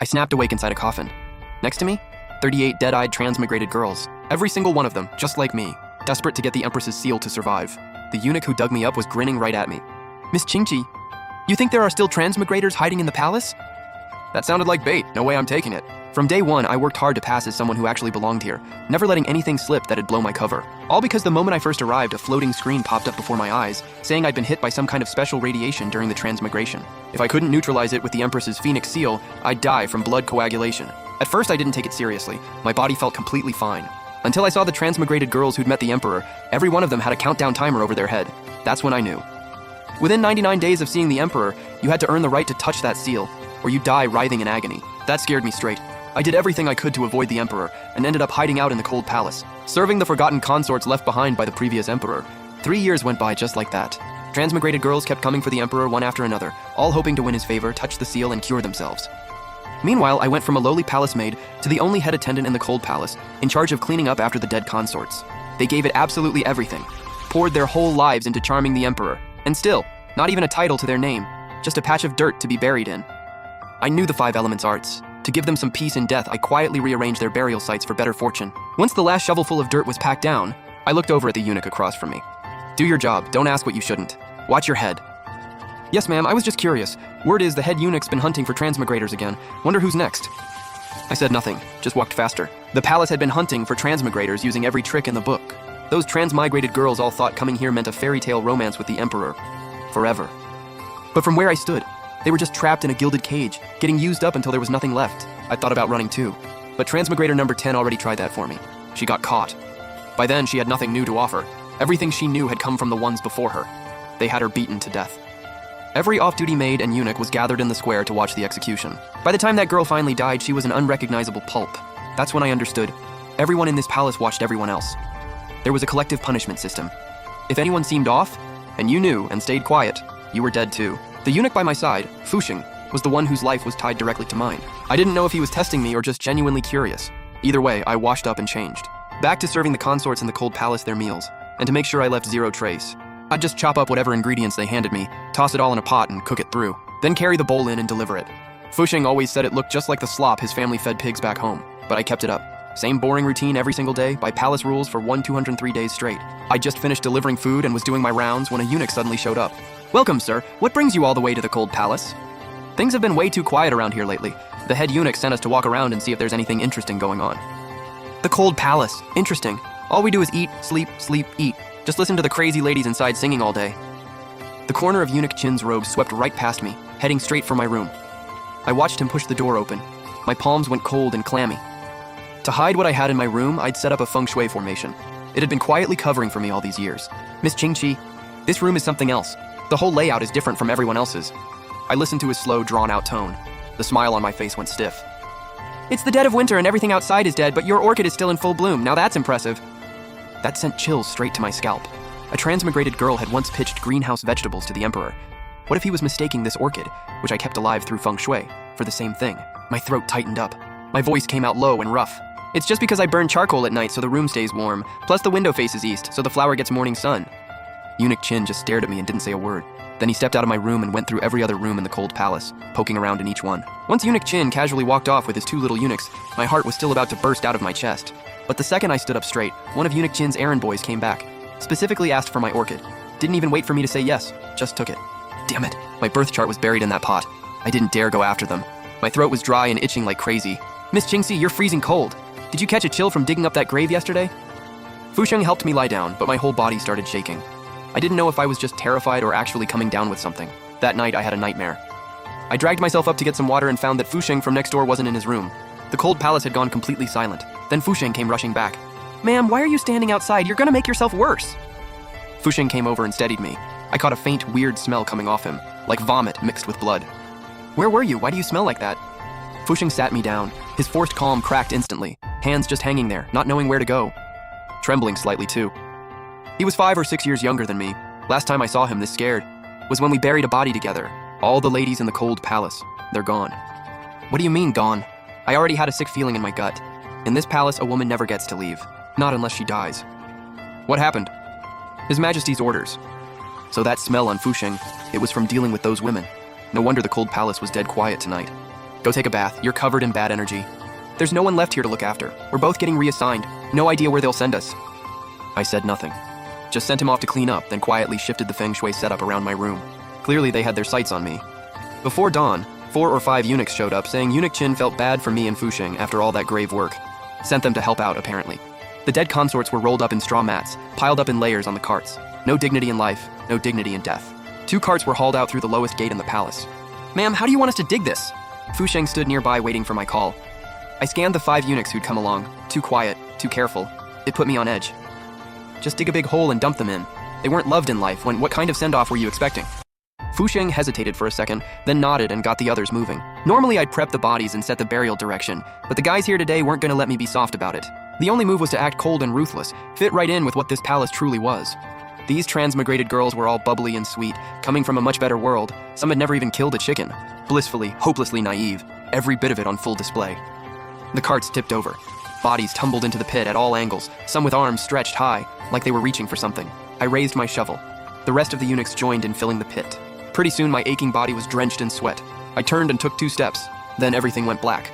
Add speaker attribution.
Speaker 1: I snapped awake inside a coffin. Next to me, 38 dead-eyed transmigrated girls, every single one of them, just like me, desperate to get the Empress's seal to survive. The eunuch who dug me up was grinning right at me. "Miss Qingqi, you think there are still transmigrators hiding in the palace?" That sounded like bait. No way I'm taking it. From day one, I worked hard to pass as someone who actually belonged here, never letting anything slip that'd blow my cover. All because the moment I first arrived, a floating screen popped up before my eyes, saying I'd been hit by some kind of special radiation during the transmigration. If I couldn't neutralize it with the Empress's Phoenix seal, I'd die from blood coagulation. At first, I didn't take it seriously. My body felt completely fine. Until I saw the transmigrated girls who'd met the Emperor, every one of them had a countdown timer over their head. That's when I knew. Within 99 days of seeing the Emperor, you had to earn the right to touch that seal, or you'd die writhing in agony. That scared me straight. I did everything I could to avoid the Emperor, and ended up hiding out in the cold palace, serving the forgotten consorts left behind by the previous Emperor. 3 years went by just like that. Transmigrated girls kept coming for the Emperor one after another, all hoping to win his favor, touch the seal, and cure themselves. Meanwhile, I went from a lowly palace maid to the only head attendant in the cold palace, in charge of cleaning up after the dead consorts. They gave it absolutely everything, poured their whole lives into charming the Emperor, and still, not even a title to their name, just a patch of dirt to be buried in. I knew the 5 elements arts. To give them some peace in death, I quietly rearranged their burial sites for better fortune. Once the last shovelful of dirt was packed down, I looked over at the eunuch across from me. "Do your job, don't ask what you shouldn't. Watch your head." "Yes, ma'am, I was just curious. Word is the head eunuch's been hunting for transmigrators again. Wonder who's next." I said nothing, just walked faster. The palace had been hunting for transmigrators using every trick in the book. Those transmigrated girls all thought coming here meant a fairy tale romance with the Emperor. Forever. But from where I stood, they were just trapped in a gilded cage, getting used up until there was nothing left. I thought about running too, but transmigrator number 10 already tried that for me. She got caught. By then, she had nothing new to offer. Everything she knew had come from the ones before her. They had her beaten to death. Every off-duty maid and eunuch was gathered in the square to watch the execution. By the time that girl finally died, she was an unrecognizable pulp. That's when I understood. Everyone in this palace watched everyone else. There was a collective punishment system. If anyone seemed off, and you knew and stayed quiet, you were dead too. The eunuch by my side, Fusheng, was the one whose life was tied directly to mine. I didn't know if he was testing me or just genuinely curious. Either way, I washed up and changed. Back to serving the consorts in the cold palace their meals, and to make sure I left zero trace. I'd just chop up whatever ingredients they handed me, toss it all in a pot and cook it through, then carry the bowl in and deliver it. Fusheng always said it looked just like the slop his family fed pigs back home, but I kept it up. Same boring routine every single day, by palace rules for 203 days straight. I just finished delivering food and was doing my rounds when a eunuch suddenly showed up. "Welcome, sir. What brings you all the way to the cold palace?" "Things have been way too quiet around here lately. The head eunuch sent us to walk around and see if there's anything interesting going on." "The cold palace. Interesting. All we do is eat, sleep, eat. Just listen to the crazy ladies inside singing all day." The corner of Eunuch Qin's robe swept right past me, heading straight for my room. I watched him push the door open. My palms went cold and clammy. To hide what I had in my room, I'd set up a feng shui formation. It had been quietly covering for me all these years. "Miss Qingqi, this room is something else. The whole layout is different from everyone else's." I listened to his slow, drawn-out tone. The smile on my face went stiff. "It's the dead of winter and everything outside is dead, but your orchid is still in full bloom. Now that's impressive." That sent chills straight to my scalp. A transmigrated girl had once pitched greenhouse vegetables to the Emperor. What if he was mistaking this orchid, which I kept alive through feng shui, for the same thing? My throat tightened up. My voice came out low and rough. "It's just because I burn charcoal at night so the room stays warm, plus the window faces east so the flower gets morning sun." Eunuch Qin just stared at me and didn't say a word. Then he stepped out of my room and went through every other room in the cold palace, poking around in each one. Once Eunuch Qin casually walked off with his 2 little eunuchs, my heart was still about to burst out of my chest. But the second I stood up straight, one of Eunuch Qin's errand boys came back, specifically asked for my orchid. Didn't even wait for me to say yes, just took it. Damn it, my birth chart was buried in that pot. I didn't dare go after them. My throat was dry and itching like crazy. "Miss Qingxi, you're freezing cold. Did you catch a chill from digging up that grave yesterday?" Fusheng helped me lie down, but my whole body started shaking. I didn't know if I was just terrified or actually coming down with something. That night, I had a nightmare. I dragged myself up to get some water and found that Fusheng from next door wasn't in his room. The cold palace had gone completely silent. Then Fusheng came rushing back. "Ma'am, why are you standing outside? You're gonna make yourself worse." Fusheng came over and steadied me. I caught a faint, weird smell coming off him, like vomit mixed with blood. "Where were you? Why do you smell like that?" Fusheng sat me down. His forced calm cracked instantly, hands just hanging there, not knowing where to go. Trembling slightly too. He was 5 or 6 years younger than me. Last time I saw him this scared was when we buried a body together. All the ladies in the cold palace, they're gone. "What do you mean, gone?" I already had a sick feeling in my gut. In this palace, a woman never gets to leave. Not unless she dies. "What happened?" "His Majesty's orders." So that smell on Fusheng, it was from dealing with those women. No wonder the cold palace was dead quiet tonight. Go take a bath. You're covered in bad energy. There's no one left here to look after. We're both getting reassigned. No idea where they'll send us. I said nothing. Just sent him off to clean up, then quietly shifted the feng shui setup around my room. Clearly they had their sights on me. Before dawn, 4 or 5 eunuchs showed up saying Eunuch Qin felt bad for me and Fusheng after all that grave work. Sent them to help out, apparently. The dead consorts were rolled up in straw mats, piled up in layers on the carts. No dignity in life, no dignity in death. 2 carts were hauled out through the lowest gate in the palace. Ma'am, how do you want us to dig this? Fusheng stood nearby waiting for my call. I scanned the 5 eunuchs who'd come along. Too quiet, too careful. It put me on edge. Just dig a big hole and dump them in. They weren't loved in life. What kind of send-off were you expecting? Fusheng hesitated for a second, then nodded and got the others moving. Normally I'd prep the bodies and set the burial direction, but the guys here today weren't gonna let me be soft about it. The only move was to act cold and ruthless, fit right in with what this palace truly was. These transmigrated girls were all bubbly and sweet, coming from a much better world. Some had never even killed a chicken. Blissfully, hopelessly naive, every bit of it on full display. The carts tipped over. Bodies tumbled into the pit at all angles, some with arms stretched high, like they were reaching for something. I raised my shovel. The rest of the eunuchs joined in filling the pit. Pretty soon my aching body was drenched in sweat. I turned and took 2 steps. Then everything went black.